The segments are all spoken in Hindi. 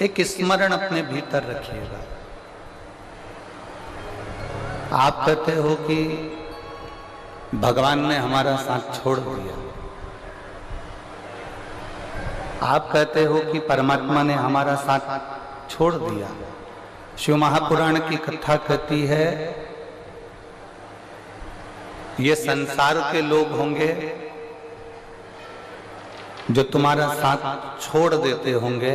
एक स्मरण अपने भीतर रखिएगा। आप कहते हो कि भगवान ने हमारा साथ छोड़ दिया, आप कहते हो कि परमात्मा ने हमारा साथ छोड़ दिया। शिव महापुराण की कथा कहती है, ये संसार के लोग होंगे जो तुम्हारा साथ छोड़ देते होंगे,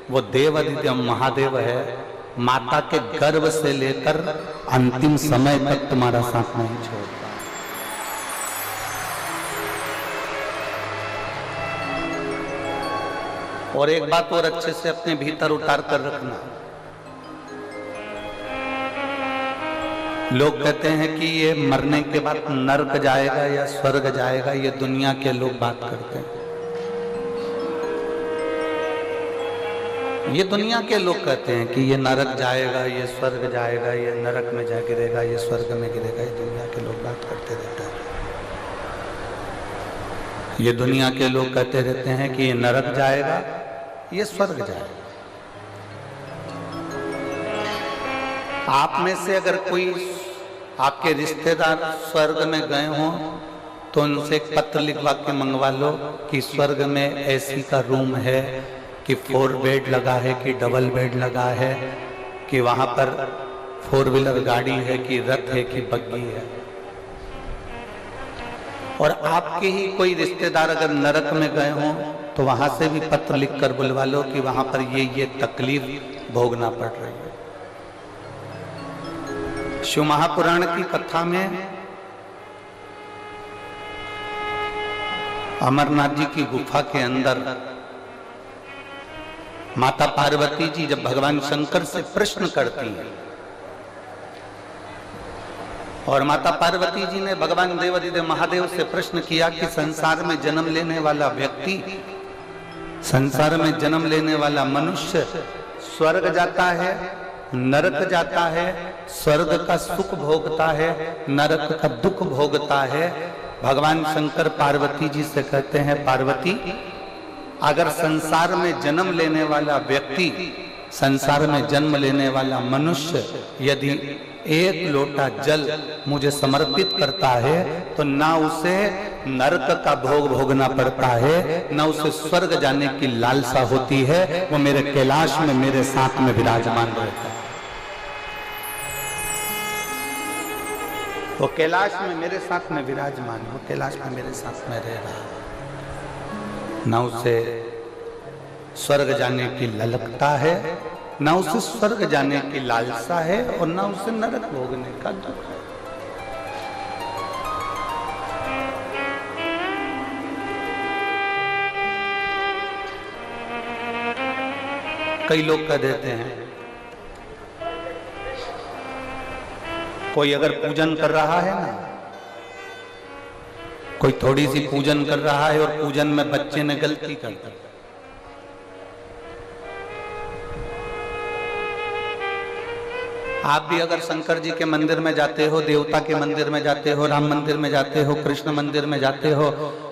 वो देवादिदेव महादेव है, माता के गर्भ से लेकर अंतिम समय तक तुम्हारा साथ नहीं छोड़ता। और एक बात और अच्छे से अपने भीतर उतार कर रखना, लोग कहते हैं कि ये मरने के बाद नरक जाएगा या स्वर्ग जाएगा, ये दुनिया के लोग बात करते हैं। ये दुनिया के लोग कहते हैं कि ये नरक जाएगा, ये स्वर्ग जाएगा, ये नरक में जा गिरेगा, ये स्वर्ग में गिरेगा। ये दुनिया के लोग बात करते रहते हैं। ये दुनिया के लोग कहते रहते हैं कि ये नरक जाएगा, ये स्वर्ग जाएगा। आप में से अगर कोई आपके रिश्तेदार स्वर्ग में गए हों तो उनसे एक पत्र लिखवा के मंगवा लो कि स्वर्ग में एसी का रूम है, कि 4 बेड लगा है, कि डबल बेड लगा है, कि वहां पर 4 व्हीलर गाड़ी है, कि रथ है, कि बग्गी है। और आपके ही कोई रिश्तेदार अगर नरक में गए हों तो वहां से भी पत्र लिखकर बुलवा लो कि वहां पर ये तकलीफ भोगना पड़ रही है। शिव महापुराण की कथा में अमरनाथ जी की गुफा के अंदर माता पार्वती जी जब भगवान शंकर से प्रश्न करती हैं, और माता पार्वती जी ने भगवान देवादिदेव महादेव से प्रश्न किया कि संसार में जन्म लेने वाला व्यक्ति, संसार में जन्म लेने वाला मनुष्य स्वर्ग जाता है, नरक जाता है, स्वर्ग का सुख भोगता है, नरक का दुख भोगता है। भगवान शंकर पार्वती जी से कहते हैं, पार्वती अगर संसार में जन्म लेने वाला व्यक्ति, संसार में जन्म लेने वाला मनुष्य यदि 1 लोटा जल मुझे समर्पित करता है तो ना उसे नरक का भोग भोगना पड़ता है, ना उसे स्वर्ग जाने की लालसा होती है, वो मेरे कैलाश में मेरे साथ में विराजमान रहता है। वो कैलाश में मेरे साथ में विराजमान, वो कैलाश में मेरे साथ में रह रहा है। ना उसे स्वर्ग जाने की ललकता है, ना उसे स्वर्ग जाने की लालसा है, और ना उसे नरक भोगने का दुख है। कई लोग कह देते हैं, कोई अगर पूजन कर रहा है ना, कोई थोड़ी सी पूजन कर रहा है और पूजन में बच्चे ने गलती कर दी, आप भी अगर शंकर जी के मंदिर में जाते हो, देवता के मंदिर में जाते हो, राम मंदिर में जाते हो, कृष्ण मंदिर में जाते हो,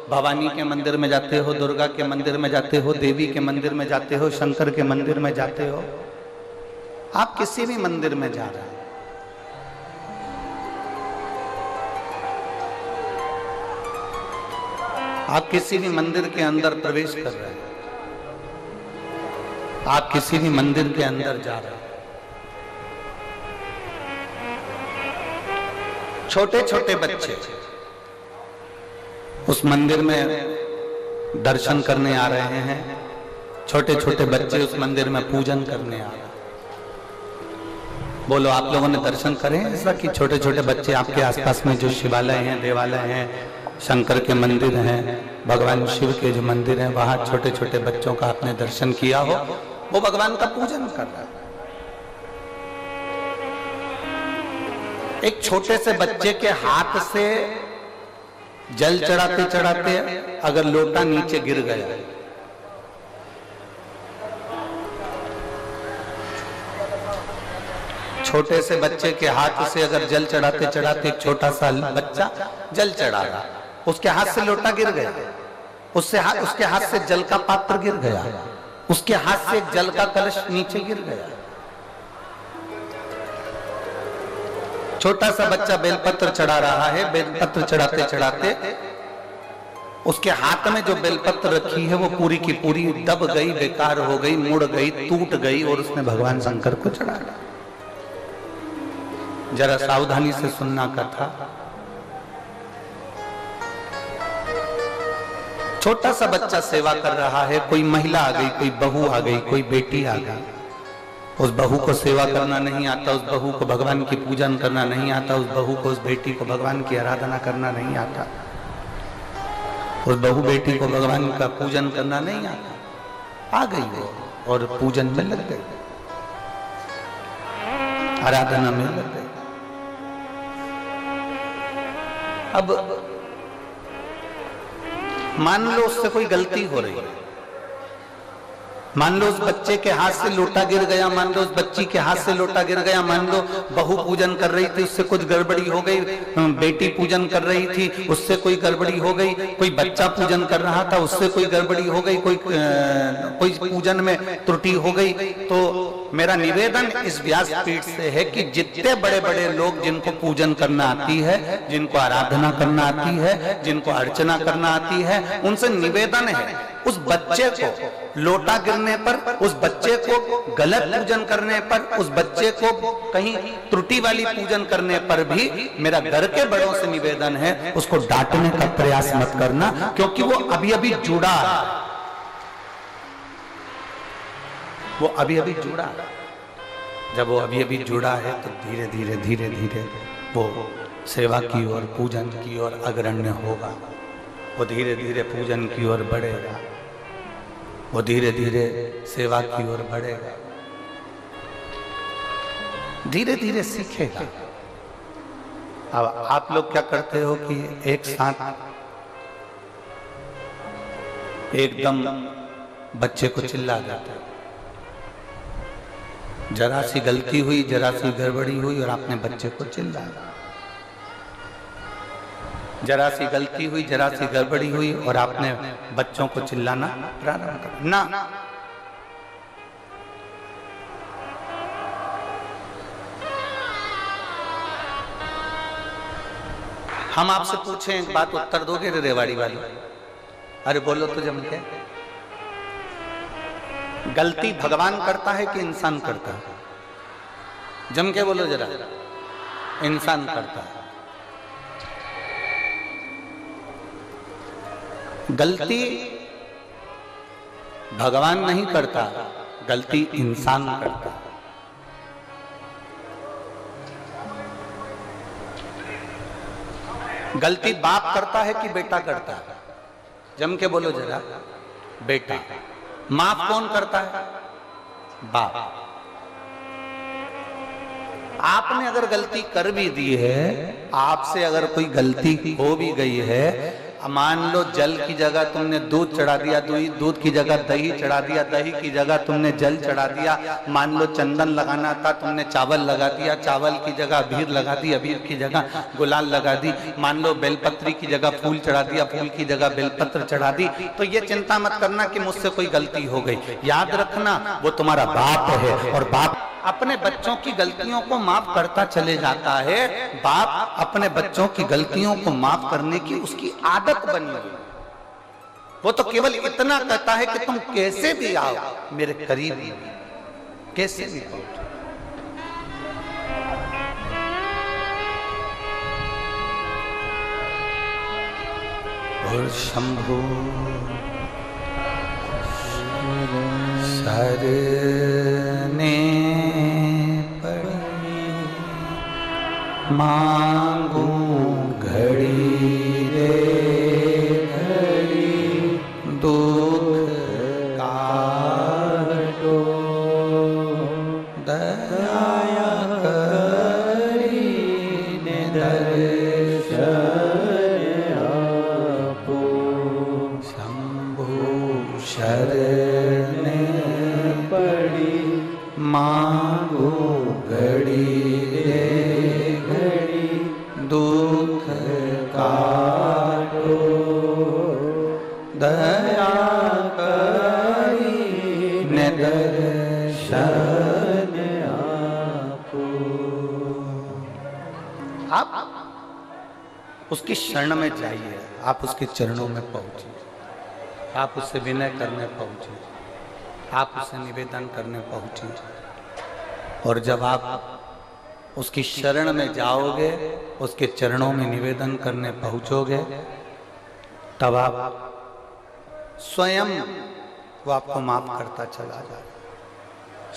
भवानी के मंदिर में जाते हो, दुर्गा के मंदिर में जाते हो, देवी के मंदिर में जाते हो, शंकर के मंदिर में जाते हो, आप किसी भी मंदिर में जा रहे हैं, आप किसी भी मंदिर के अंदर प्रवेश कर रहे हैं, आप किसी भी मंदिर के अंदर जा रहे हैं, छोटे छोटे बच्चे उस मंदिर में दर्शन करने आ रहे हैं, छोटे छोटे बच्चे उस मंदिर में पूजन करने आ रहे हैं। बोलो, आप लोगों ने दर्शन करे ऐसा कि छोटे छोटे बच्चे आपके आसपास में जो शिवालय हैं, देवालय हैं, शंकर के मंदिर हैं, भगवान शिव के जो मंदिर हैं, वहां छोटे छोटे बच्चों का आपने दर्शन किया हो, वो भगवान का पूजन कर रहा है। एक छोटे से बच्चे के हाथ से जल चढ़ाते चढ़ाते अगर लोटा नीचे गिर गया, छोटे से बच्चे के हाथ से अगर जल चढ़ाते चढ़ाते एक छोटा सा बच्चा जल चढ़ा रहा, उसके हाथ से लोटा गिर गया, उसके हाथ से जल का पात्र गिर गया, उसके हाथ से एक जल का कलश नीचे गिर गया। छोटा सा बच्चा बेलपत्र चढ़ा रहा है, बेलपत्र चढ़ाते चढ़ाते उसके हाथ में जो बेलपत्र रखी है वो पूरी की पूरी दब गई, बेकार हो गई, मुड़ गई, टूट गई और उसने भगवान शंकर को चढ़ा दिया। जरा सावधानी से सुनना कथा। छोटा सा बच्चा सेवा कर रहा है, कोई महिला आ गई, कोई बहू आ गई, कोई बेटी आ गई। उस बहू को सेवा करना नहीं आता, उस बहू को भगवान की पूजन करना नहीं आता, उस बहू को, उस बेटी को भगवान की आराधना करना नहीं आता, उस बहू बेटी को भगवान का पूजन करना नहीं आता। आ गई वो और पूजन में लग गई, आराधना में लग गई। अब मान लो उससे कोई गलती हो रही है, मान लो उस बच्चे के हाथ से लोटा गिर गया, मान लो उस बच्ची के हाथ से लोटा गिर गया, मान लो बहू पूजन कर रही थी, उससे कुछ गड़बड़ी हो गई, बेटी पूजन कर रही थी, उससे कोई गड़बड़ी हो गई, कोई बच्चा पूजन कर रहा था, उससे कोई गड़बड़ी हो गई, कोई पूजन में त्रुटि हो गई। तो मेरा निवेदन इस व्यासपीठ से है कि जितने बड़े बड़े लोग जिनको पूजन करना आती है, जिनको आराधना करना आती है, जिनको अर्चना करना आती है, उनसे निवेदन है उस बच्चे को लोटा गिरने पर, उस बच्चे को गलत पूजन करने पर, उस बच्चे को कहीं त्रुटि वाली पूजन करने पर भी मेरा घर के बड़ों से निवेदन है उसको डांटने का प्रयास मत करना, क्योंकि वो अभी अभी जुड़ा है, वो अभी अभी जुड़ा है। जब वो अभी अभी जुड़ा है तो धीरे धीरे धीरे धीरे वो सेवा की ओर, पूजन की ओर अग्रण्य होगा, वो धीरे धीरे पूजन की ओर बढ़ेगा, वो धीरे धीरे सेवा की ओर बढ़ेगा, धीरे धीरे सीखेगा। अब आप लोग क्या करते हो कि एक साथ एकदम बच्चे को चिल्ला जाते हो, जरा सी गलती हुई, जरा सी गड़बड़ी हुई और आपने बच्चे को चिल्लाया, जरा सी गलती हुई, जरा सी गड़बड़ी हुई और आपने बच्चों को चिल्लाना प्रारंभ कर ना। हम आपसे पूछें एक बात, उत्तर दोगे रे रेवाड़ी वाली? अरे बोलो तो जम के। गलती भगवान करता है कि इंसान करता है? जम के बोलो जरा। इंसान करता है। गलती भगवान नहीं करता, गलती इंसान करता है। गलती बाप करता है कि बेटा करता है? जम के बोलो जरा। बेटा। माफ कौन करता है? बाप। आपने अगर गलती कर भी दी है, आपसे अगर कोई गलती हो भी गई है, मान लो जल की जगह तुमने दूध चढ़ा दिया, दूध की जगह दही चढ़ा दिया, दही की जगह तुमने जल चढ़ा दिया, मान लो चंदन लगाना था तुमने चावल लगा दिया, चावल की जगह अबीर लगा दी, अबीर की जगह गुलाल लगा दी, मान लो बेलपत्री की जगह फूल चढ़ा दिया, फूल की जगह बेलपत्र चढ़ा दी, तो ये चिंता मत करना कि मुझसे कोई गलती हो गई। याद रखना वो तुम्हारा बाप है और बाप अपने बच्चों की गलतियों को माफ करता चले जाता है। बाप अपने बच्चों की गलतियों को माफ करने की उसकी आदत बनी हुई। वो तो केवल इतना कहता है कि तुम कैसे भी आओ मेरे करीब, कैसे भी पहुंचो। और शंभु शरणे मांगू घड़ी रे घड़ी, दुख काटो दया करी ने दर्शन आपो। शंभु शरणे पड़ी मांगू घड़ी रे घड़ी, दुख काटो दया करी दर्शन आपको। आप उसकी शरण में जाइए, आप उसके चरणों में पहुंचिए, आप उससे विनय करने पहुंचिए, आप उससे निवेदन करने पहुंचिए। और जब आप उसकी शरण में जाओगे, उसके चरणों में निवेदन करने पहुंचोगे, तब आप स्वयं वो आपको माफ करता चला जाए।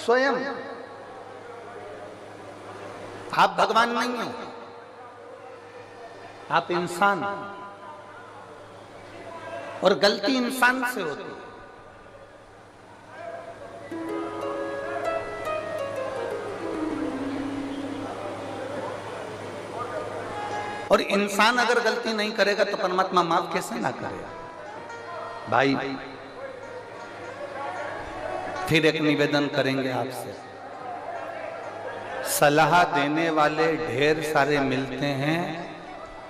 स्वयं आप भगवान नहीं हो, आप इंसान, और गलती इंसान से होती है। और इंसान अगर गलती नहीं करेगा तो परमात्मा माफ कैसे ना करेगा। भाई फिर एक निवेदन करेंगे आपसे, सलाह देने वाले ढेर सारे मिलते हैं,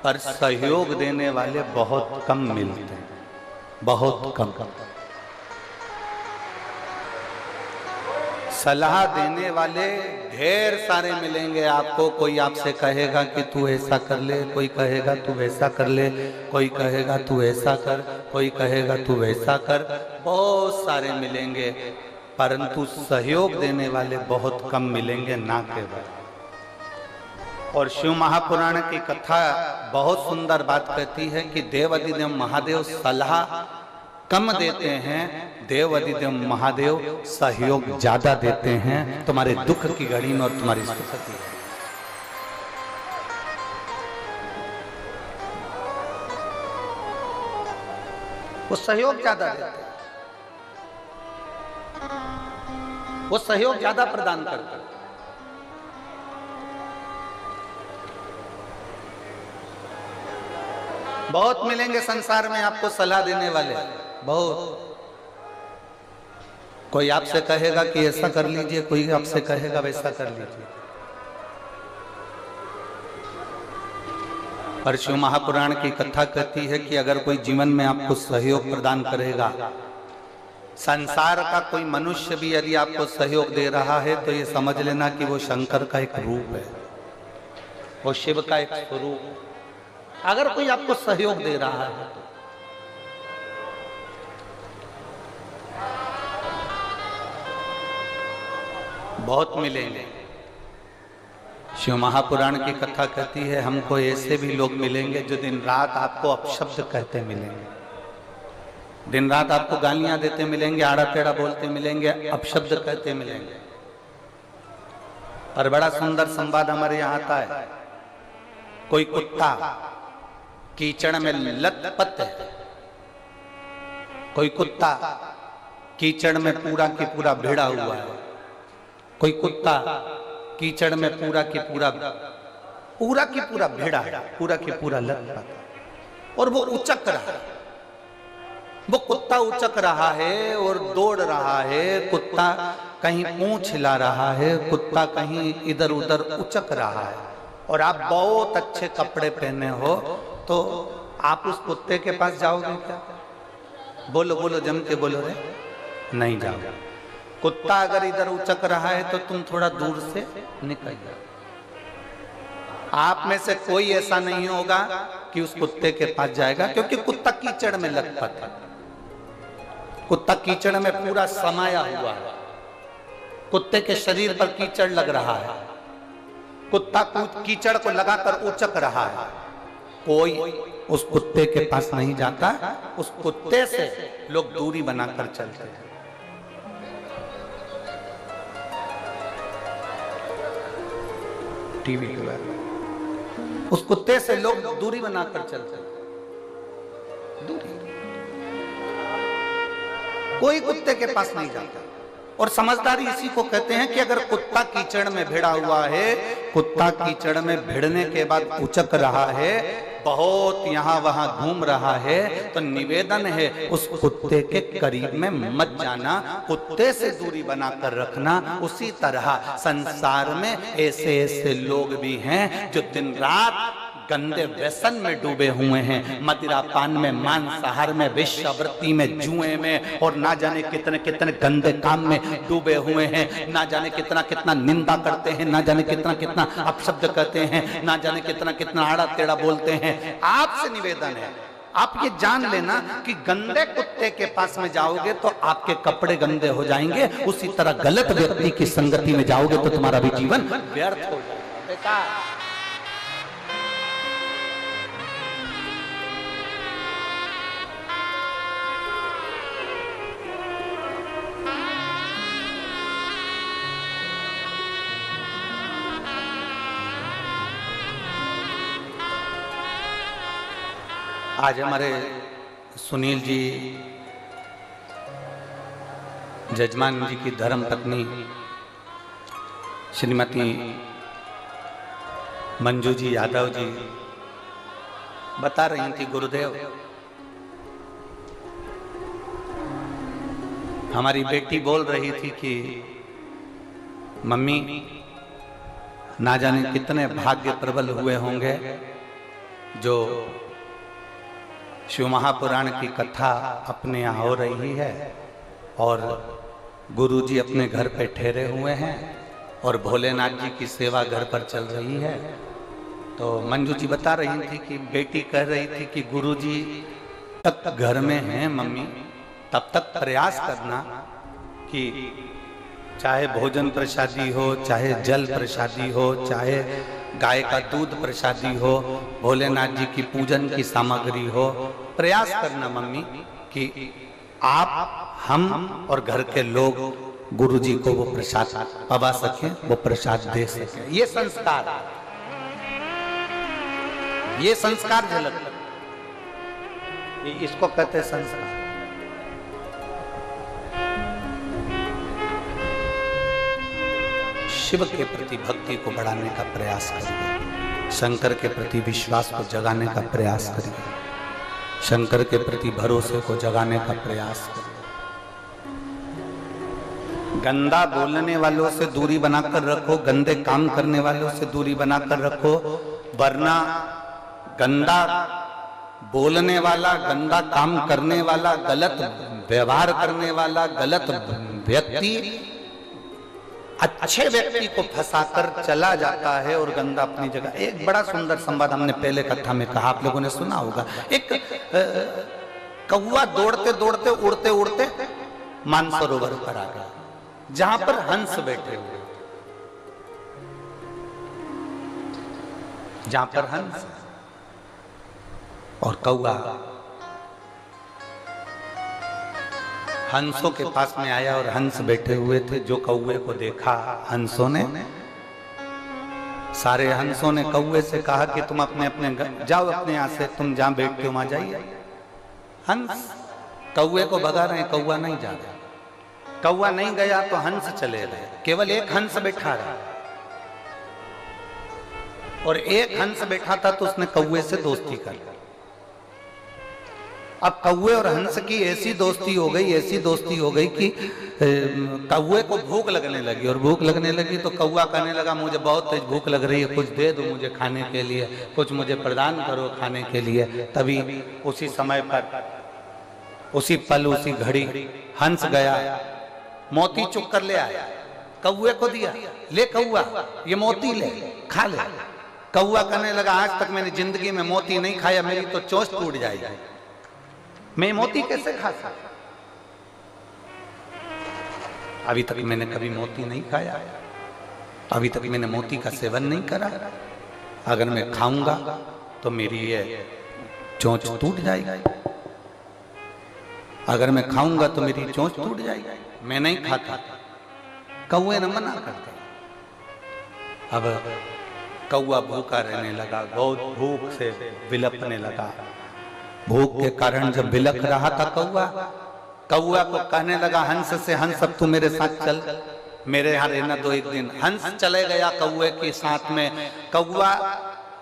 पर सहयोग देने वाले बहुत कम मिलते हैं, बहुत कम। सलाह देने वाले ढेर सारे मिलेंगे आपको। कोई आपसे कहेगा कि तू ऐसा कर ले, कोई कहेगा तू वैसा कर ले, कोई कहेगा तू ऐसा कर, कोई कहेगा तू वैसा कर, बहुत सारे मिलेंगे, परंतु सहयोग देने वाले बहुत कम मिलेंगे, ना केवल। और शिव महापुराण की कथा बहुत सुंदर बात कहती है कि देव अधिदेव महादेव सलाह कम देते हैं, देव अधिदेव महादेव सहयोग ज्यादा देते हैं, तुम्हारे दुख की घड़ी में और तुम्हारी सुख की घड़ी। वो सहयोग ज्यादा देते हैं, वो सहयोग ज्यादा प्रदान करते हैं। बहुत मिलेंगे संसार में आपको सलाह देने वाले, बहुत। कोई आपसे कहेगा कि ऐसा कर लीजिए, कोई आपसे कहेगा वैसा कर लीजिए। पर शिव महापुराण की कथा कहती है कि अगर कोई जीवन में आपको सहयोग प्रदान करेगा, संसार का कोई मनुष्य भी यदि आपको सहयोग दे रहा है, तो ये समझ लेना कि वो शंकर का एक रूप है, वो शिव का एक स्वरूप। अगर कोई आपको सहयोग दे रहा है तो बहुत मिलेंगे। शिव महापुराण की कथा कहती है, हमको ऐसे भी लोग मिलेंगे जो दिन रात आपको अपशब्द कहते मिलेंगे, दिन रात आपको गालियां देते मिलेंगे, आड़ा टेढ़ा बोलते मिलेंगे, अपशब्द कहते मिलेंगे। और बड़ा सुंदर संवाद हमारे यहाँ आता है, कोई कुत्ता कीचड़ में लथपथ है, कोई कुत्ता कीचड़ में पूरा की पूरा भिड़ा हुआ है, कोई कुत्ता कीचड़ में पूरा की पूरा भिड़ा है, पूरा की पूरा लथपथ, और वो उचक रहा है। वो कुत्ता उचक रहा है और दौड़ रहा है, कुत्ता कहीं पूंछ हिला रहा है, कुत्ता कहीं इधर उधर उचक रहा है। और आप बहुत अच्छे कपड़े पहने हो तो आप उस कुत्ते के पास जाओगे क्या? बोलो बोलो, जम के बोलो रे, नहीं जाओगे। कुत्ता अगर इधर उचक रहा है तो तुम थोड़ा दूर से निकल जाओ। आप में से कोई ऐसा नहीं होगा कि उस कुत्ते के पास जाएगा, क्योंकि कुत्ता कीचड़ में लथपथ है, कुत्ता कीचड़ में पूरा समाया हुआ है, कुत्ते के शरीर पर कीचड़ लग रहा है, कुत्ता कीचड़ को लगाकर उचक रहा है। कोई उस कुत्ते के पास नहीं जाता, उस कुत्ते से लोग दूरी बनाकर चलते हैं। टीवी के बारे में, उस कुत्ते से लोग दूरी बनाकर चलते हैं, दूरी। कोई कुत्ते के पास नहीं जाता। और समझदारी इसी को कहते हैं कि अगर कुत्ता कीचड़ में भिड़ा हुआ है, कुत्ता कीचड़ में भिड़ने के बाद उचक रहा है, बहुत यहां वहां घूम रहा है, तो निवेदन है उस कुत्ते के करीब में मत जाना, कुत्ते से दूरी बनाकर रखना। उसी तरह संसार में ऐसे ऐसे लोग भी हैं जो दिन रात गंदे व्यसन में डूबे हुए हैं, मदिरा पान में, मांसाहार में, वेश्यावृत्ति में, जुए में और ना जाने कितने कितने गंदे काम में डूबे हुए हैं। ना जाने कितना कितना निंदा करते हैं, ना जाने कितना कितना अपशब्द कहते हैं, ना जाने कितना कितना आड़ा टेढ़ा बोलते हैं। आपसे निवेदन है, आप ये जान लेना कि गंदे कुत्ते के पास में जाओगे तो आपके कपड़े गंदे हो जाएंगे, उसी तरह गलत व्यक्ति की संगति में जाओगे तो तुम्हारा भी जीवन व्यर्थ हो जाएगा। बेकार। आज हमारे सुनील जी, जजमान जी की धर्म पत्नी श्रीमती मंजू जी यादव जी बता रही थी, गुरुदेव हमारी बेटी बोल रही थी कि मम्मी ना जाने कितने भाग्य प्रबल हुए होंगे जो शिव महापुराण की कथा अपने यहाँ हो रही है और गुरुजी अपने घर पे ठहरे हुए हैं और भोलेनाथ जी की सेवा घर पर चल रही है। तो मंजू जी बता रही थी कि बेटी कह रही थी कि गुरुजी तक घर में हैं मम्मी, तब तक प्रयास करना कि चाहे भोजन प्रसादी हो, चाहे जल प्रसादी हो, चाहे गाय का दूध प्रसादी हो, भोलेनाथ जी की पूजन की सामग्री हो, प्रयास करना मम्मी कि आप, हम और घर के लोग गुरु जी को वो प्रसाद पवा सके, वो प्रसाद दे सके। ये संस्कार, ये संस्कार झलक, इसको कहते संस्कार। शिव के प्रति भक्ति को बढ़ाने का प्रयास करिए, शंकर के प्रति विश्वास को जगाने का प्रयास करिए, शंकर के प्रति भरोसे को जगाने का प्रयास करिए। गंदा बोलने वालों से दूरी बनाकर रखो, गंदे काम करने वालों से दूरी बनाकर रखो, वरना गंदा बोलने वाला, गंदा काम करने वाला, गलत व्यवहार करने वाला, गलत व्यक्ति अच्छे व्यक्ति को फंसाकर चला जाता है और गंदा अपनी जगह। एक बड़ा सुंदर संवाद हमने पहले कथा में कहा, आप लोगों ने सुना होगा। एक कौवा दौड़ते दौड़ते उड़ते उड़ते मानसरोवर पर आ गया, जहां पर हंस बैठे हुए, जहां पर हंस और कौवा हंसों के पास में आया और हंस बैठे हुए थे। जो कौवे को देखा हंसों ने, सारे हंसों ने कौवे से कहा कि तुम अपने अपने जाओ, अपने यहाँ से तुम जहां बैठते हो वहां जाइए। हंस कौवे को भगा रहे, कौवा नहीं जा रहा। कौवा नहीं गया तो हंस चले गए, केवल एक हंस बैठा रहा और एक हंस बैठा था तो उसने कौवे से दोस्ती कर ली। अब कौवे और हंस की ऐसी दोस्ती हो गई, ऐसी दोस्ती हो गई कि कौवे को भूख लगने लगी, और भूख लगने लगी तो कौवा कहने लगा मुझे बहुत तेज भूख लग रही है, कुछ दे दो मुझे खाने के लिए, कुछ मुझे प्रदान करो खाने के लिए। तभी उसी समय पर, उसी पल, उसी घड़ी हंस गया, मोती चुक कर ले आया, कौवे को दिया, ले कौवा ये मोती ले, खा ले। कौवा कहने लगा आज तक मैंने जिंदगी में मोती नहीं खाया, मेरी तो चोंच टूट जाएगी, मैं मोती कैसे खा सकता? अभी तक मैंने कभी मोती नहीं खाया, अभी तक मैंने मोती का सेवन नहीं करा, अगर मैं खाऊंगा तो मेरी ये चोंच टूट जाएगी, अगर मैं खाऊंगा तो मेरी चोंच टूट जाएगी, मैं नहीं खाता। कौवे ने मना करते। अब कौवा भूखा रहने लगा, बहुत भूख से विलपने लगा। भूख के कारण जब बिलक रहा था कौवा, कौवा को कहने लगा हंस से, हंस अब तू मेरे साथ चल, मेरे यहाँ रहना दो एक दिन। हंस चले गया कौवे के साथ में। कौवा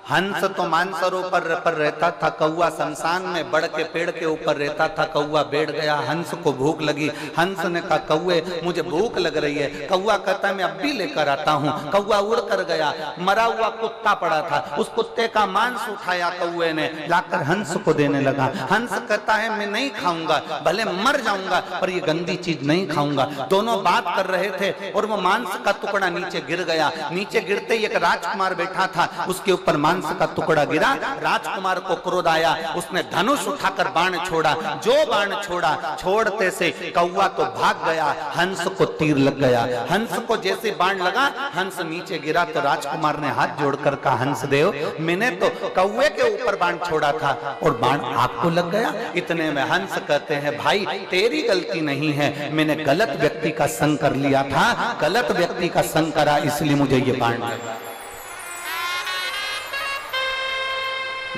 हंस तो मानसरोवर पर रहता था, कौआ शमशान में बड़ के पेड़ के ऊपर रहता था। कौआ बैठ गया, हंस को भूख लगी। हंस ने कहा कौए मुझे भूख लग रही है। कौआ कहता मैं अब भी लेकर आता हूँ। कौआ उड़ कर गया, मरा हुआ कुत्ता पड़ा था, उस कुत्ते का मांस उठाया कौए ने, लाकर हंस को देने लगा। हंस कहता है मैं नहीं खाऊंगा, भले मर जाऊंगा पर ये गंदी चीज नहीं खाऊंगा। दोनों बात कर रहे थे और वो मांस का टुकड़ा नीचे गिर गया। नीचे गिरते ही एक राजकुमार बैठा था, उसके ऊपर मांस का टुकड़ा गिरा। राजकुमार को क्रोध आया, उसने धनुष उठाकर बाण छोड़ा। जो बाण छोड़ा, छोड़ते से कौवा तो भाग गया, हंस को तीर लग गया। हंस को जैसे बाण लगा, हंस नीचे गिरा तो राजकुमार ने हाथ जोड़कर कहा हंस देव, मैंने तो कौवे के ऊपर बाण छोड़ा था और बाण आपको लग गया। इतने में हंस कहते हैं भाई तेरी गलती नहीं है, मैंने गलत व्यक्ति का संग कर लिया था, गलत व्यक्ति का संग करा इसलिए मुझे ये बाण लगा।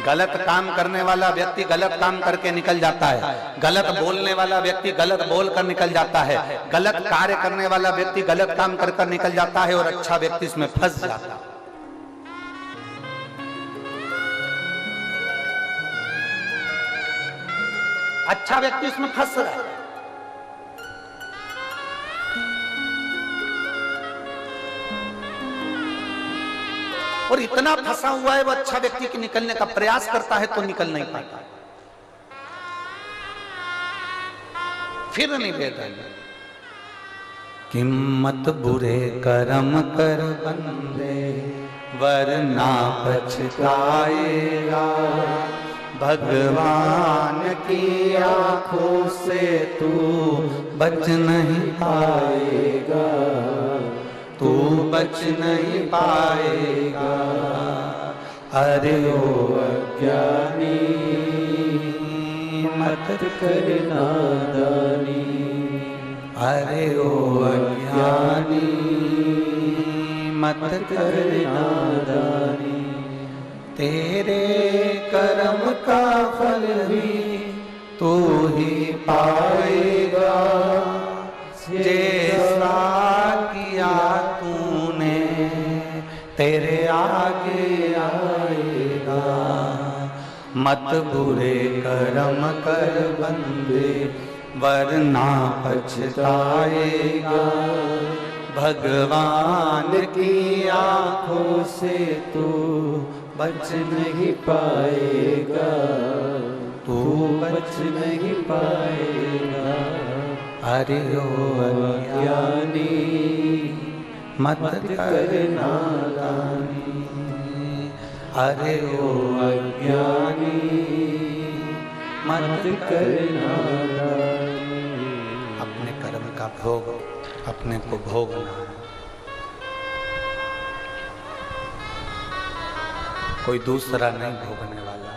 गलत काम करने वाला व्यक्ति गलत काम करके निकल जाता है, गलत बोलने वाला व्यक्ति गलत बोलकर निकल जाता है, गलत कार्य करने वाला व्यक्ति गलत काम कर निकल जाता है और अच्छा व्यक्ति इसमें फंस जाता है। अच्छा व्यक्ति इसमें फंस रहा है। और इतना फंसा हुआ है वो अच्छा व्यक्ति की निकलने का प्रयास करता है तो निकल नहीं पाता। फिर निवेदन किम्मत बुरे कर्म कर बंदे वरना पछताएगा, भगवान की आंखों से तू बच नहीं पाएगा, तू बच नहीं पाएगा। अरे ओ अज्ञानी मत कर नादानी, अरे ओ अज्ञानी मत कर नादानी, तेरे कर्म का फल भी तू ही पाएगा, जैसा किया तूने तेरे आगे आएगा। मत बुरे कर्म कर बंदे वरना पछताएगा, भगवान की आंखों से तू बच नहीं पाएगा, तू बच नहीं पाएगा। अरे ओ अज्ञानी मत कर नादानी, अरे ओ अज्ञानी मत कर नादानी। अपने कर्म का भोग अपने को भोगना है, कोई दूसरा नहीं भोगने वाला।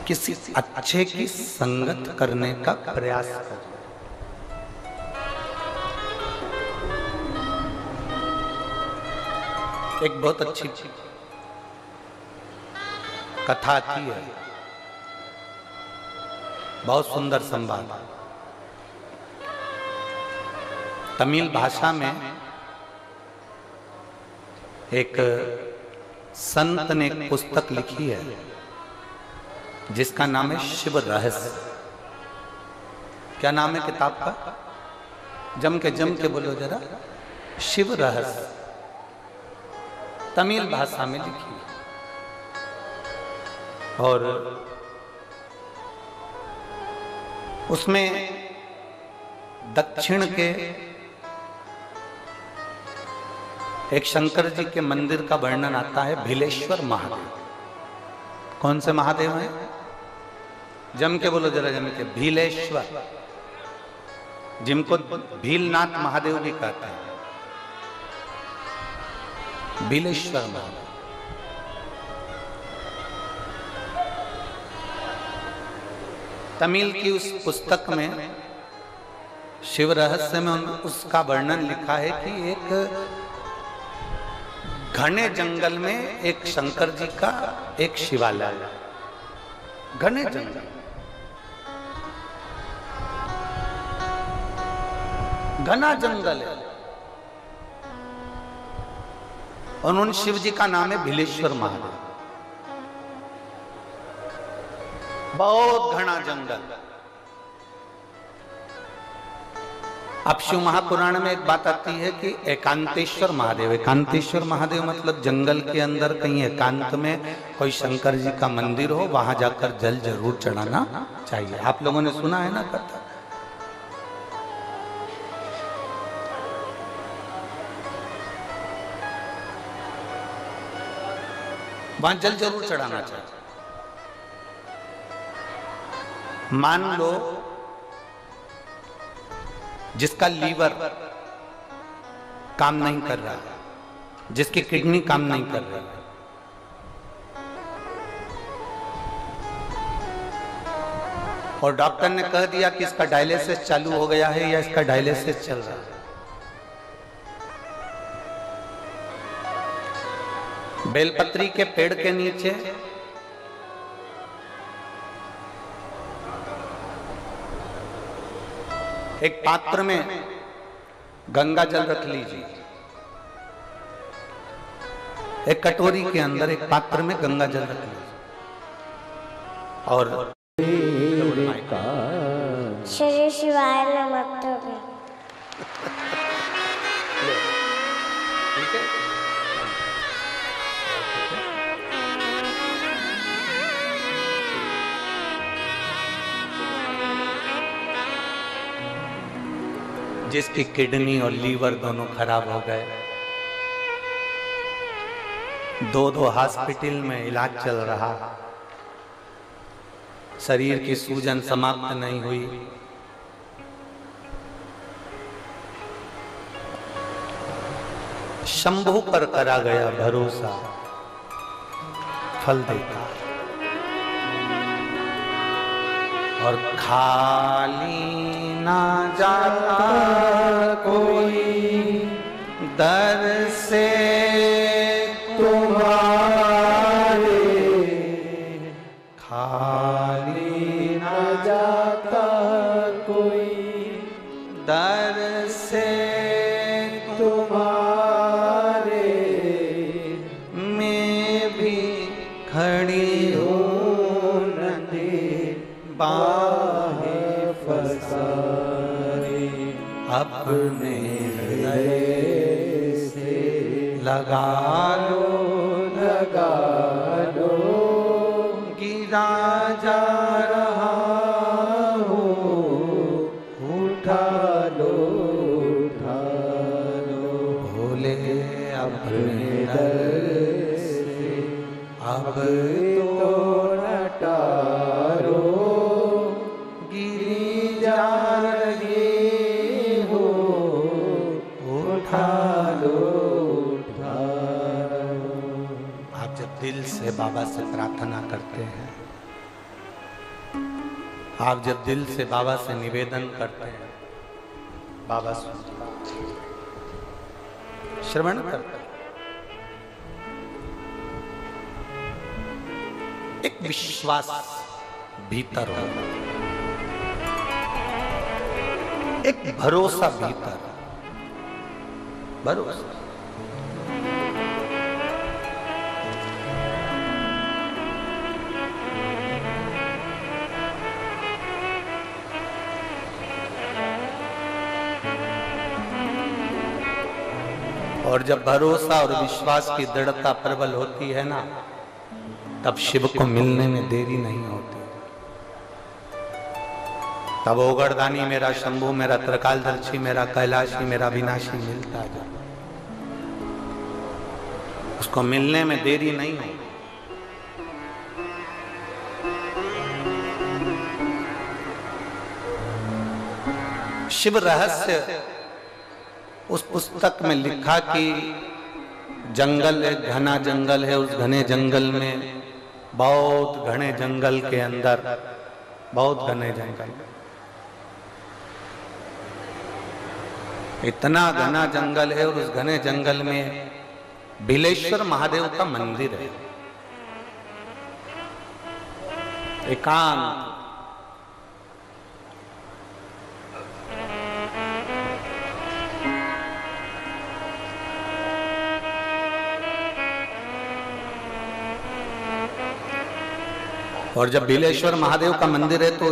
किसी अच्छे की संगत करने का प्रयास कर। एक बहुत अच्छी कथा आती है, बहुत सुंदर संवाद। तमिल भाषा में एक संत ने एक पुस्तक लिखी है जिसका नाम है शिव रहस्य। क्या नाम है किताब का? जम के बोलो जरा। शिव रहस्य, तमिल भाषा में लिखी है। और उसमें दक्षिण के एक शंकर जी के मंदिर का वर्णन आता है, भीलेश्वर महादेव। कौन से महादेव हैं? जम के बोलो जरा, जम के। भीलेश्वर, जिनको भीलनाथ महादेव भी कहते हैं, भीलेश्वर महादेव। तमिल की उस पुस्तक में शिव रहस्य में उसका वर्णन लिखा है कि एक घने जंगल में एक शंकर जी का एक शिवालय, घने जंगल, घना जंगल है। और उन शिव जी का नाम है भिलेश्वर महादेव। बहुत घना जंगल। अब शिव महापुराण में एक बात आती है कि एकांतेश्वर महादेव, एकांतेश्वर महादेव मतलब जंगल के अंदर कहीं एकांत में कोई शंकर जी का मंदिर हो, वहां जाकर जल जरूर चढ़ाना चाहिए। आप लोगों ने सुना है ना कथा? वहां जल जरूर चढ़ाना चाहिए। मान लो जिसका लीवर काम नहीं कर रहा, जिसकी किडनी काम नहीं कर रही, और डॉक्टर ने कह दिया कि इसका डायलिसिस चालू हो गया है या इसका डायलिसिस चल रहा है, बेलपत्री के पेड़ के नीचे एक पात्र में गंगा जल रख लीजिए। एक कटोरी के अंदर एक पात्र में गंगा जल रख लीजिए और श्री शिवाय नमः। ठीक है। जिसकी किडनी और लीवर दोनों खराब हो गए, दो हॉस्पिटल में इलाज चल रहा, शरीर की सूजन समाप्त नहीं हुई, शंभू पर करा गया भरोसा फल देता, और खाली ना जाता कोई दर से तुम्हारे, खाली ना जाता कोई दर से तुम्हारे, मैं भी खड़ी हूँ नदी बाहें फसारे, अपने हृदय से लगा लो, गिरा जा रहा हूँ, उठा लो, भोले अपने दर से अब तो न टारो, गिरी जा रही हो, उठा लो। आप जब दिल से बाबा से प्रार्थना करते हैं, आप जब दिल से बाबा से निवेदन करते हैं, बाबा सुनते, श्रवण करते हैं। एक विश्वास भीतर हो, एक भरोसा भीतर, भरोसा। और जब भरोसा और विश्वास की दृढ़ता प्रबल होती है ना, तब शिव को मिलने में देरी नहीं होती। तब ओगरदानी मेरा, शंभू मेरा, त्रिकालदर्शी मेरा, कैलाशी मेरा, विनाशी मिलता है। उसको मिलने में देरी नहीं होती। शिव रहस्य उस पुस्तक में लिखा कि जंगल एक घना जंगल है, उस घने जंगल में, बहुत घने जंगल के अंदर, बहुत घने जंगल, इतना घना जंगल है, और उस घने जंगल में भिलेश्वर महादेव का मंदिर है, एकांत। और जब बिलेश्वर महादेव का मंदिर है तो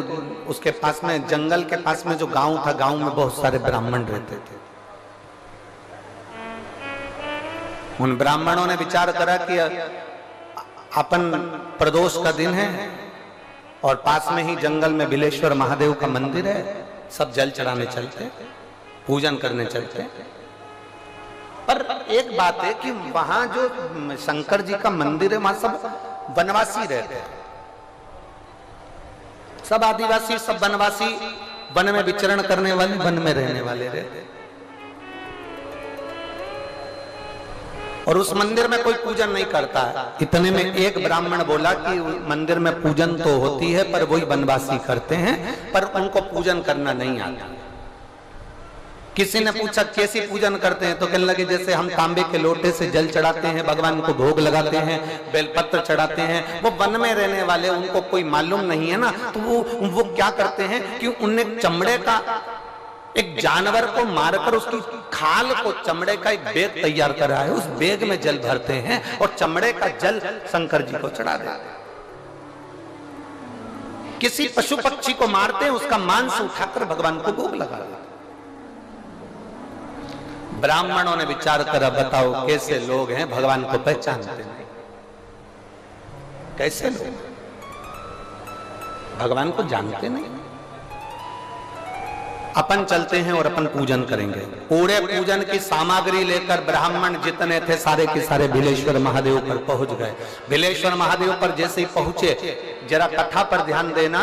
उसके पास में, जंगल के पास में जो गांव था, गांव में बहुत सारे ब्राह्मण रहते थे। उन ब्राह्मणों ने विचार करा कि अपन प्रदोष का दिन है और पास में ही जंगल में बिलेश्वर महादेव का मंदिर है, सब जल चढ़ाने चलते, पूजन करने चलते। पर एक बात है कि वहां जो शंकर जी का मंदिर है वहां सब वनवासी रहते हैं, सब आदिवासी, सब वनवासी, वन में विचरण करने वाले, वन में रहने वाले रहते हैं। और उस मंदिर में कोई पूजन नहीं करता है। इतने में एक ब्राह्मण बोला कि मंदिर में पूजन तो होती है पर वही वनवासी करते हैं, पर उनको पूजन करना नहीं आता। किसी ने पूछा कैसी पूजन करते हैं, तो कहने लगे जैसे हम तांबे के लोटे से जल चढ़ाते हैं, भगवान को भोग लगाते हैं, बेलपत्र चढ़ाते हैं। वो वन में रहने वाले, उनको कोई मालूम नहीं है ना, तो वो क्या करते हैं कि उनने चमड़े का एक जानवर को मारकर उसकी खाल को, चमड़े का एक बैग तैयार करा है, उस बैग में जल भरते हैं और चमड़े का जल शंकर जी को चढ़ा देते हैं। किसी पशु पक्षी को मारते हैं, उसका मांस उठाकर भगवान को भोग लगा देते हैं। ब्राह्मणों ने विचार करा, बताओ कैसे लोग हैं, भगवान को पहचानते नहीं, कैसे लोग भगवान को जानते नहीं। अपन चलते हैं और अपन पूजन करेंगे। पूरे पूजन की सामग्री लेकर ब्राह्मण जितने थे सारे के सारे बिलेश्वर महादेव पर पहुंच गए। बिलेश्वर महादेव पर जैसे ही पहुंचे, जरा कथा पर ध्यान देना,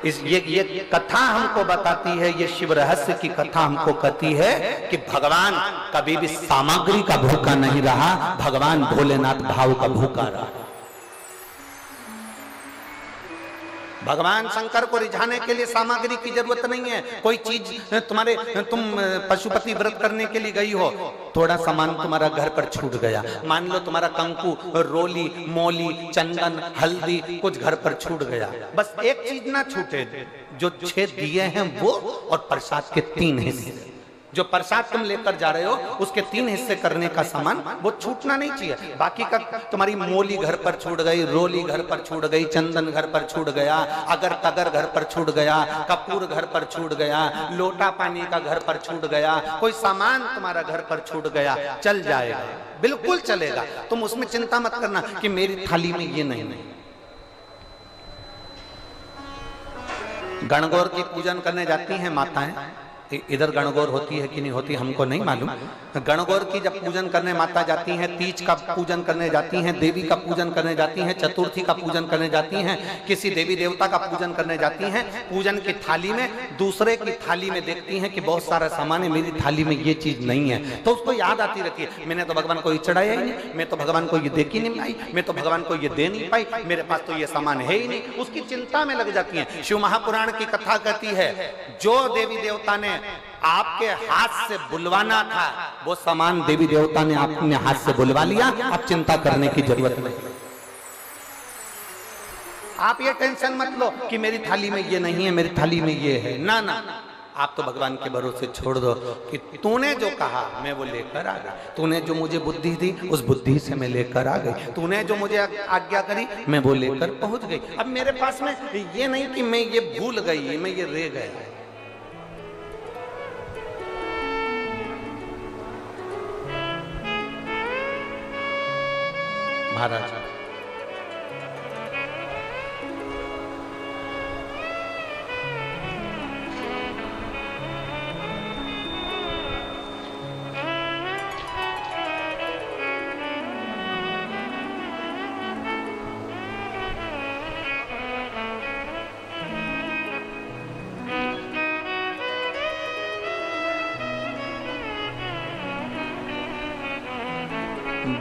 ये कथा हमको बताती है, ये शिव रहस्य की कथा हमको कहती है कि भगवान कभी भी सामग्री का भूखा नहीं रहा, भगवान भोलेनाथ भाव का भूखा रहा। भगवान शंकर को रिझाने के लिए सामग्री की जरूरत नहीं है। कोई चीज तुम पशुपति व्रत करने के लिए गई हो, थोड़ा सामान तुम्हारा घर पर छूट गया, मान लो तुम्हारा कंकु, रोली, मोली, चंदन, हल्दी कुछ घर पर छूट गया, बस एक चीज ना छूटे, जो 6 दिए हैं वो और प्रसाद के 3 हिस्से। जो प्रसाद तुम लेकर जा रहे हो उसके 3 हिस्से करने का सामान वो छूटना नहीं चाहिए। बाकी का तुम्हारी मोली घर पर छूट गई, रोली घर पर छूट गई, चंदन घर पर छूट गया, अगर तगर घर पर छूट गया, कपूर घर पर छूट गया, लोटा पानी का घर पर छूट गया, कोई सामान तुम्हारा घर पर छूट गया, चल जाएगा, बिल्कुल चलेगा। तुम उसमें चिंता मत करना कि मेरी थाली में ये नहीं। गणगौर की पूजन करने जाती हैं माताएं, इधर गणगौर होती है कि नहीं होती हमको नहीं मालूम। गणगौर की जब पूजन करने माता जाती हैं, तीज का पूजन करने जाती हैं, देवी का पूजन करने जाती हैं, चतुर्थी का पूजन करने जाती हैं, किसी देवी देवता का पूजन करने जाती हैं, पूजन की थाली में दूसरे की थाली में देखती हैं कि बहुत सारा सामान है, मेरी थाली में ये चीज नहीं है, तो उसको याद आती रहती है, मैंने तो भगवान को ये चढ़ाया ही नहीं, मैं तो भगवान को ये दे ही नहीं पाई, मैं तो भगवान को ये दे नहीं पाई, मेरे पास तो ये सामान है ही नहीं, उसकी चिंता में लग जाती है। शिव महापुराण की कथा कहती है, जो देवी देवता ने आपके हाथ से बुलवाना था वो सामान देवी देवता ने अपने हाथ से बुलवा लिया, अब चिंता करने की जरूरत नहीं। आप ये टेंशन मत लो कि मेरी थाली में ये नहीं है, मेरी थाली में ये है, ना ना, आप तो भगवान के भरोसे छोड़ दो कि तूने जो कहा मैं वो लेकर आ गई, तूने जो मुझे बुद्धि दी उस बुद्धि से मैं लेकर आ गई, तूने जो मुझे आज्ञा करी मैं वो लेकर पहुंच गई। अब मेरे पास में ये नहीं कि मैं ये भूल गई, मैं ये रह गया। महाराज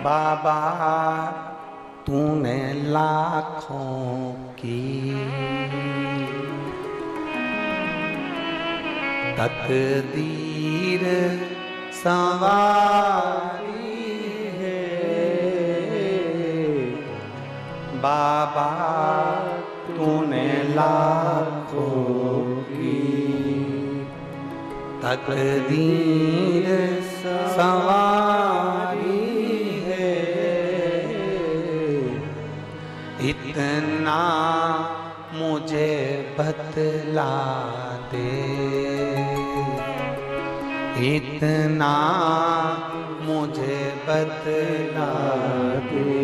बाबा तूने लाखों की तकदीर संवारी है, बाबा तूने लाखों की तकदीर संवारी, इतना मुझे बतला दे, इतना मुझे बतला दे,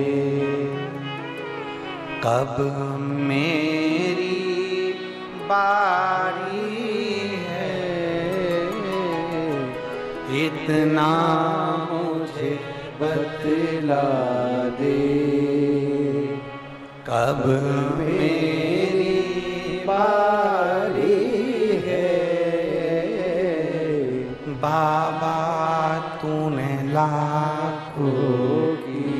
कब मेरी बारी है, इतना मुझे बतला दे, कब मेरी बारी है। बाबा तूने लाखों की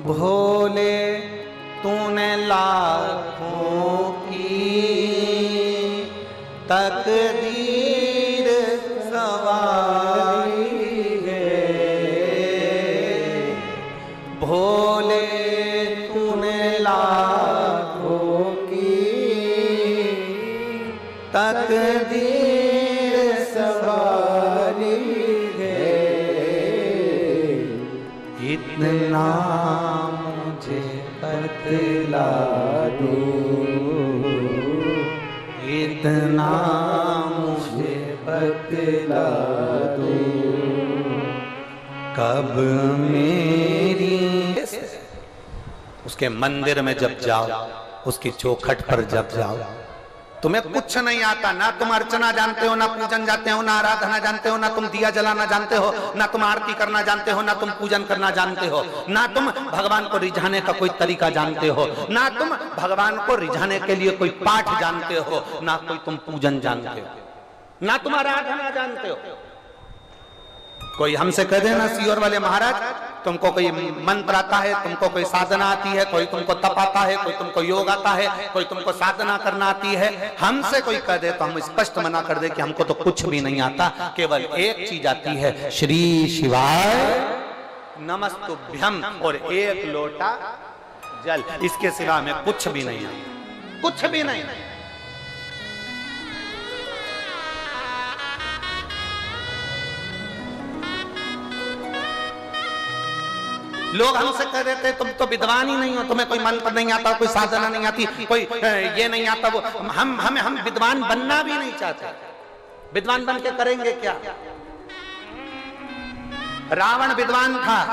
भोले तूने लाखों की तकदीर सवारी है, भोले तूने लाखों की तकदीर सवारी है, इतना मुझे बतला दो, इतना मुझे बतला दो, कब मेरी। उसके मंदिर में जब जाओ, उसकी चौखट पर जब जाओ, तुम्हें कुछ नहीं आता, ना तुम अर्चना जानते हो, ना पूजन जानते हो, ना आराधना जानते हो, ना तुम दिया जलाना जानते हो, ना तुम आरती करना जानते हो, ना तुम पूजन करना जानते हो, ना तुम भगवान को रिझाने का कोई तरीका जानते हो, ना तुम भगवान को रिझाने के लिए कोई पाठ जानते हो, ना कोई तुम पूजन जानते हो, ना तुम आराधना जानते हो। कोई हमसे कह देना सीहोर वाले महाराज तुमको कोई मंत्र आता है, तुमको कोई साधना आती है, कोई तुमको तप आता है, कोई तुमको योग आता है, कोई तुमको साधना करना आती है, हमसे कोई कह दे तो हम स्पष्ट मना कर दे कि हमको तो कुछ भी नहीं आता, केवल एक चीज आती है, श्री शिवाय नमस्तुभ्यम और एक लोटा जल, इसके सिवा में कुछ भी नहीं आता, कुछ भी नहीं। लोग हमसे कह देते तुम तो विद्वान ही नहीं हो, तुम्हें कोई मंत्र नहीं आता, कोई साधना नहीं आती, कोई ये नहीं आता, वो हम विद्वान बनना भी नहीं चाहते। विद्वान बन के करेंगे क्या? रावण विद्वान था,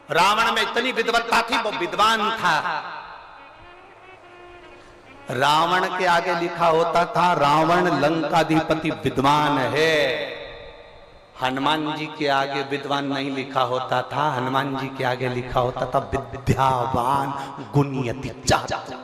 रावण में इतनी विद्वत्ता थी, वो विद्वान था। रावण के आगे लिखा होता था रावण लंकाधिपति विद्वान है, हनुमान जी के आगे विद्वान नहीं लिखा होता था, हनुमान जी के आगे लिखा होता था विद्यावान गुणयति चातुर।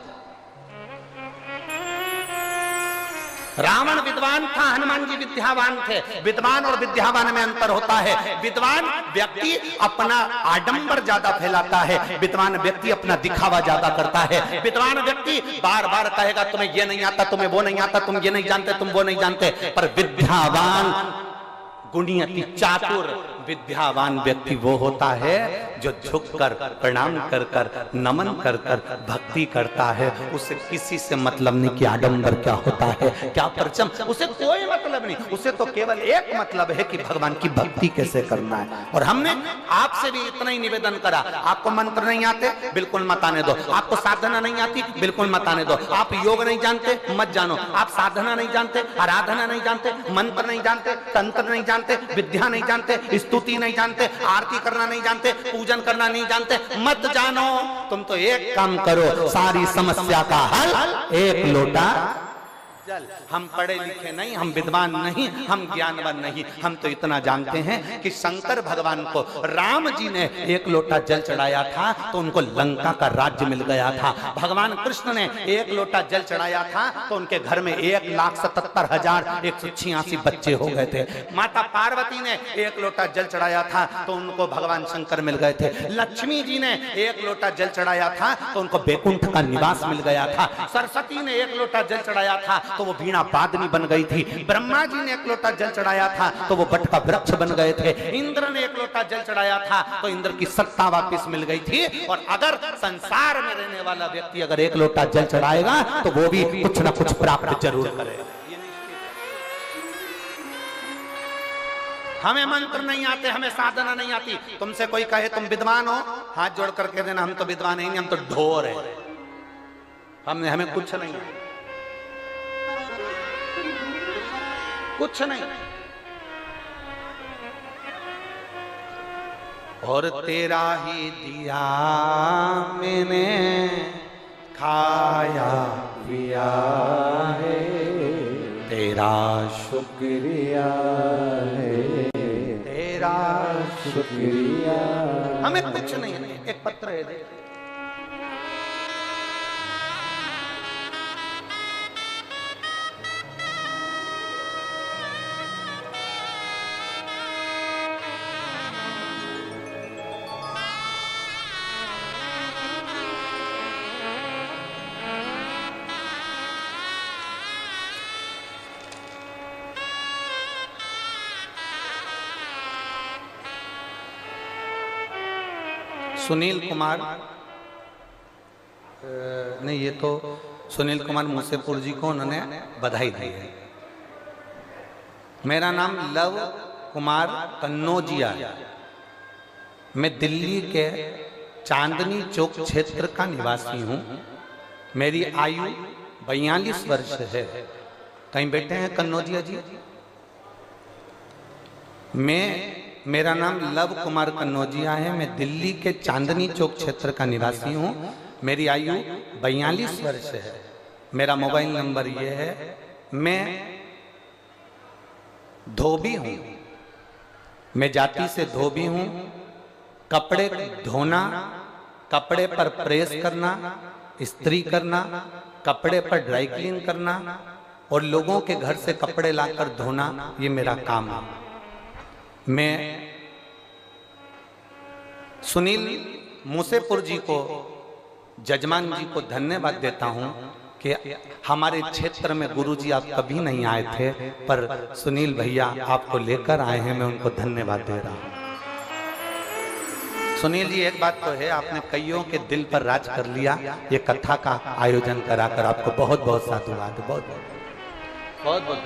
रावण विद्वान था, हनुमान जी विद्यावान थे। विद्वान और विद्यावान में अंतर होता है। विद्वान व्यक्ति अपना आडंबर ज्यादा फैलाता है, विद्वान व्यक्ति अपना दिखावा ज्यादा करता है। विद्वान व्यक्ति बार बार कहेगा तुम्हें ये नहीं आता, तुम्हें वो नहीं आता, तुम ये नहीं जानते, तुम वो नहीं जानते। पर विद्यावान गुणयति चातुर, विद्यावान व्यक्ति वो होता है जो झुककर प्रणाम कर कर नमन कर कर भक्ति करता है। उसे किसी से मतलब नहीं कि आडंबर क्या होता है, क्या परचम, उसे कोई मतलब नहीं। उसे तो केवल एक मतलब है कि भगवान की भक्ति कैसे करना है। और हमने आपसे भी इतना ही निवेदन करा, आपको मंत्र नहीं आते बिल्कुल मत आने दो, आपको साधना नहीं आती बिल्कुल मत आने दो, आप योग नहीं जानते मत जानो, आप साधना नहीं जानते, आराधना नहीं जानते, मंत्र नहीं जानते, तंत्र नहीं जानते, विद्या नहीं जानते, स्तुति नहीं जानते, आरती करना नहीं जानते, पूजन करना नहीं जानते, मत जानो। तुम तो एक काम करो, सारी समस्या का हल एक लोटा जल। हम पढ़े लिखे नहीं, हम विद्वान नहीं, हम ज्ञानवान नहीं, हम तो इतना जानते हैं कि शंकर भगवान को राम जी ने एक लोटा जल चढ़ाया था तो उनको लंका का राज्य मिल गया था। भगवान कृष्ण ने एक लोटा जल चढ़ाया था तो उनके घर में 1,77,186 बच्चे हो गए थे। माता पार्वती ने एक लोटा जल चढ़ाया था तो उनको भगवान शंकर मिल गए थे। लक्ष्मी जी ने एक लोटा जल चढ़ाया था तो उनको बैकुंठ का निवास मिल गया था। सरस्वती ने एक लोटा जल चढ़ाया था तो वो वीणा वादनी बन गई थी। ब्रह्मा जी ने एक लोटा जल चढ़ाया था तो वो बट का वृक्ष बन गए थे। इंद्र ने एक लोटा जल चढ़ाया था तो इंद्र की सत्ता वापस मिल गई थी। और अगर संसार में रहने वाला व्यक्ति अगर एक लोटा जल चढ़ाएगा तो वो भी कुछ ना कुछ प्राप्त जरूर करेगा। हमें मंत्र नहीं आते, हमें साधना नहीं आती। तुमसे कोई कहे तुम विद्वान हो, हाथ जोड़ करके देना हम तो विद्वान नहीं, हम तो ढोर है। हमें कुछ नहीं, कुछ नहीं। और तेरा ही दिया मैंने खाया पिया है, तेरा शुक्रिया है, तेरा शुक्रिया। हमें कुछ नहीं है। एक पत्र है, देख। सुनील कुमार, नहीं ये तो सुनील कुमार मूसेपुर जी को उन्होंने बधाई दी है। मेरा नाम लव कुमार कन्नौजिया है। मैं दिल्ली के चांदनी चौक क्षेत्र का निवासी हूँ। मेरी आयु 42 वर्ष है। कहीं बैठे हैं कन्नौजिया जी? मेरा नाम लव कुमार कन्नौजिया है। मैं दिल्ली के चांदनी चौक क्षेत्र का निवासी हूँ। मेरी आयु 42 वर्ष है। मेरा मोबाइल नंबर ये है। मैं धोबी हूँ, मैं जाति से धोबी हूँ। कपड़े धोना, कपड़े पर प्रेस करना, इस्त्री करना, कपड़े पर ड्राई क्लीन करना और लोगों के घर से कपड़े लाकर धोना, ये मेरा काम है। मैं सुनील मूसेपुर जी को, जजमान जी को धन्यवाद देता हूं कि हमारे क्षेत्र में गुरुजी आप कभी नहीं आए थे, पर सुनील भैया आपको लेकर आए हैं। मैं उनको धन्यवाद दे रहा हूं। सुनील जी, एक बात तो है, आपने कईयों के दिल पर राज कर लिया। ये कथा का आयोजन कराकर आपको बहुत बहुत साधुवाद, बहुत बहुत बहुत बहुत।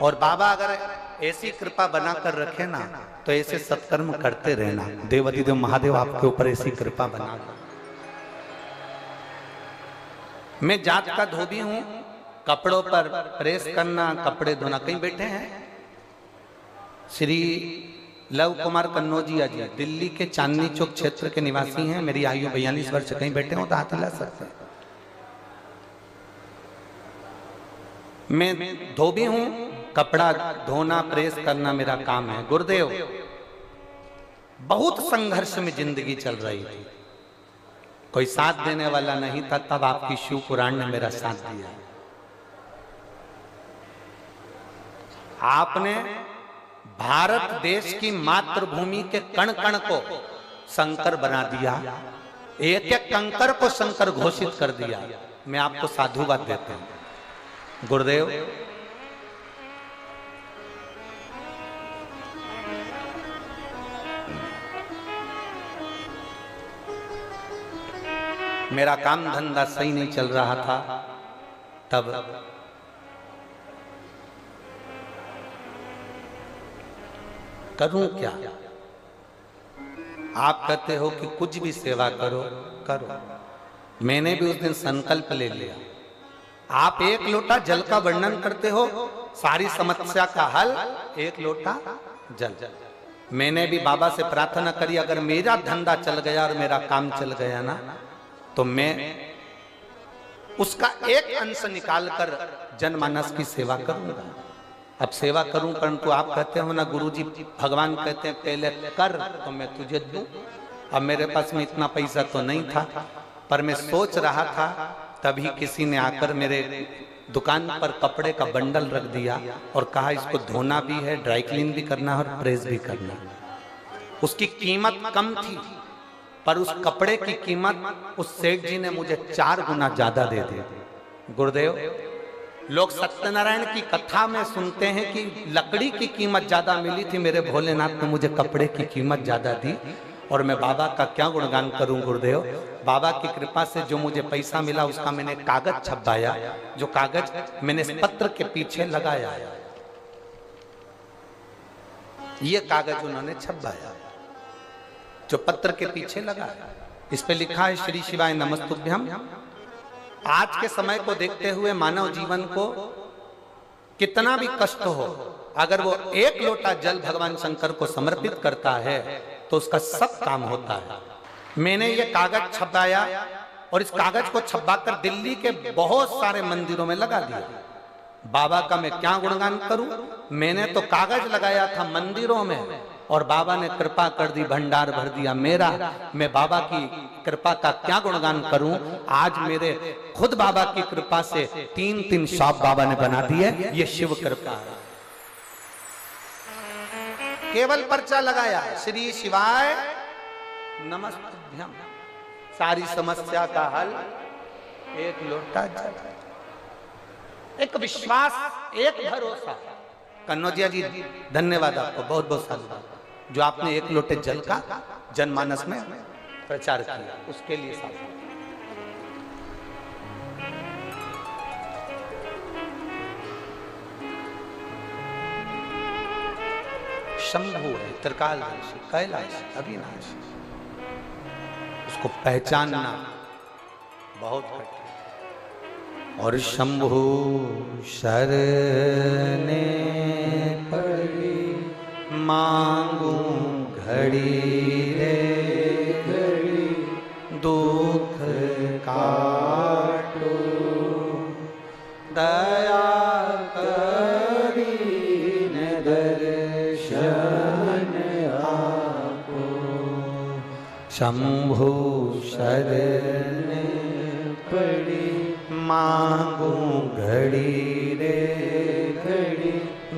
और बाबा अगर ऐसी कृपा बनाकर रखे ना, तो ऐसे सत्कर्म करते रहना। देवाधिदेव महादेव आपके ऊपर ऐसी कृपा बना। मैं जात का धोबी हूं। कपड़ों पर प्रेस करना, कपड़े धोना। कहीं बैठे हैं श्री लव कुमार कन्नौजिया जी, दिल्ली के चांदनी चौक क्षेत्र के निवासी हैं। मेरी आयु 42 वर्ष। कहीं बैठे हो तो हाथ हिला सकते हैं। मैं धोबी हूं। कपड़ा धोना, प्रेस करना मेरा काम है। गुरुदेव, बहुत संघर्ष में जिंदगी चल रही थी, कोई साथ देने वाला नहीं था। तब आपकी शिव पुराण ने मेरा साथ दिया। आपने भारत देश की मातृभूमि के कण कण को शंकर बना दिया। एक एक कंकर को शंकर घोषित कर दिया। मैं आपको साधुवाद देता हूं गुरुदेव। मेरा काम धंधा सही नहीं चल रहा था। तब करूं क्या? आप कहते हो कि कुछ भी सेवा करो करो। मैंने भी उस दिन संकल्प ले लिया। आप एक लोटा जल का वर्णन करते हो, सारी समस्या का हल एक लोटा जल। मैंने भी बाबा से प्रार्थना करी, अगर मेरा धंधा चल गया और मेरा काम चल गया ना, तो मैं उसका एक अंश निकालकर जनमानस की सेवा करूंगा। अब सेवा करूं, परंतु आप कहते हो ना गुरुजी, भगवान कहते हैं पहले कर तो मैं तुझे दूं। अब मेरे पास में इतना पैसा तो नहीं था, पर मैं सोच रहा था। तभी किसी ने आकर मेरे दुकान पर कपड़े का बंडल रख दिया और कहा इसको धोना भी है, ड्राई क्लीन भी करना है और प्रेस भी करना। उसकी कीमत कम थी, पर उस कपड़े की कीमत उस सेठ जी ने मुझे 4 गुना ज्यादा दे दी। गुरुदेव, लोग सत्यनारायण की कथा में सुनते हैं कि लकड़ी की कीमत ज्यादा मिली थी, मेरे भोलेनाथ ने मुझे कपड़े की कीमत ज्यादा दी। और मैं बाबा का क्या गुणगान करूं गुरुदेव। बाबा की कृपा से जो मुझे पैसा मिला उसका मैंने कागज छपवाया। जो कागज मैंने इस पत्र के पीछे लगाया, ये कागज उन्होंने छपवाया जो पत्र के पीछे लगा। इस पे लिखा है श्री शिवाय नमस्तुभ्यम, आज के समय को देखते हुए मानव जीवन को कितना भी कष्ट हो, अगर वो एक लोटा जल भगवान शंकर को समर्पित करता है तो उसका सब काम होता है। मैंने ये कागज छपाया और इस कागज को छपाकर दिल्ली के बहुत सारे मंदिरों में लगा दिया। बाबा का मैं क्या गुणगान करूं? मैंने तो कागज लगाया था मंदिरों में और बाबा ने कृपा कर दी, भंडार भर दिया मेरा। मैं बाबा की कृपा का क्या गुणगान करूं? आज मेरे खुद बाबा की कृपा से 3-3 शॉप बाबा ने बना दिए। ये शिव कृपा है। केवल पर्चा लगाया, श्री शिवाय नमस्तुभ्यम, सारी समस्या का हल एक लोटा जल। एक विश्वास, एक भरोसा। कन्नौजिया जी धन्यवाद आपको, बहुत बहुत साधुवाद जो आपने एक लोटे जल का जनमानस में प्रचार किया, उसके लिए साधुवाद। शंभु है, त्रिकालदर्शी, कैलाशी, अविनाशी, उसको पहचानना बहुत कठिन। और शंभु शरणे पड़ी मांगू घड़ी रे घड़ी, दुख काटो दया करी ने दर्शन आपो। शंभु शरणे पड़ी मांगू घड़ी रे घड़ी,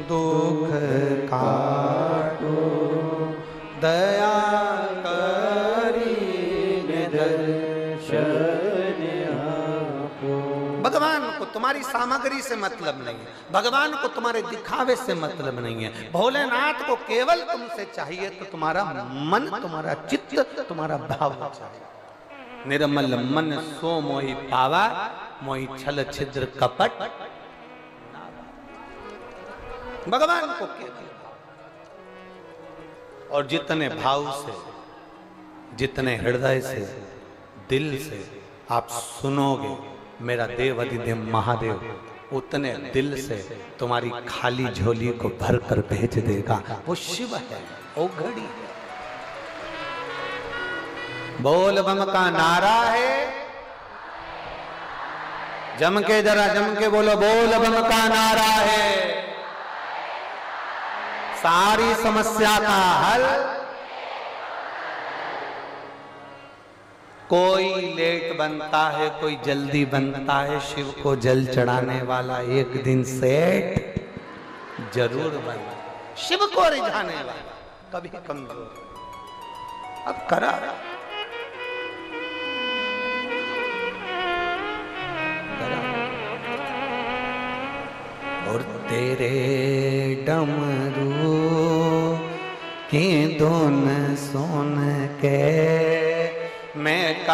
दुख काटो दया करी दर्शन आपो। भगवान को तुम्हारी सामग्री से मतलब नहीं है, भगवान को तुम्हारे दिखावे से मतलब नहीं है। भोलेनाथ को केवल तुमसे चाहिए तो तुम्हारा मन, तुम्हारा चित्त, तुम्हारा भाव चाहिए। निर्मल मन सो मोहि पावा, मोहि छल छिद्र कपट। भगवान को केवल, और जितने भाव से, जितने हृदय से, दिल से आप सुनोगे मेरा देव अधिदेव महादेव, उतने दिल से तुम्हारी खाली झोली को भर कर भेज देगा। वो शिव है, वो घड़ी है। बोल बम का नारा है, जम के जरा जम के बोलो, बोल बम का नारा है। सारी समस्या का हल। कोई लेट बनता है, कोई जल्दी बनता है, शिव को जल चढ़ाने वाला एक दिन सेठ जरूर बना। शिव को रिझाने वाला कभी कमजोर। अब करा और तेरे डमरू की धुन सुन के मैं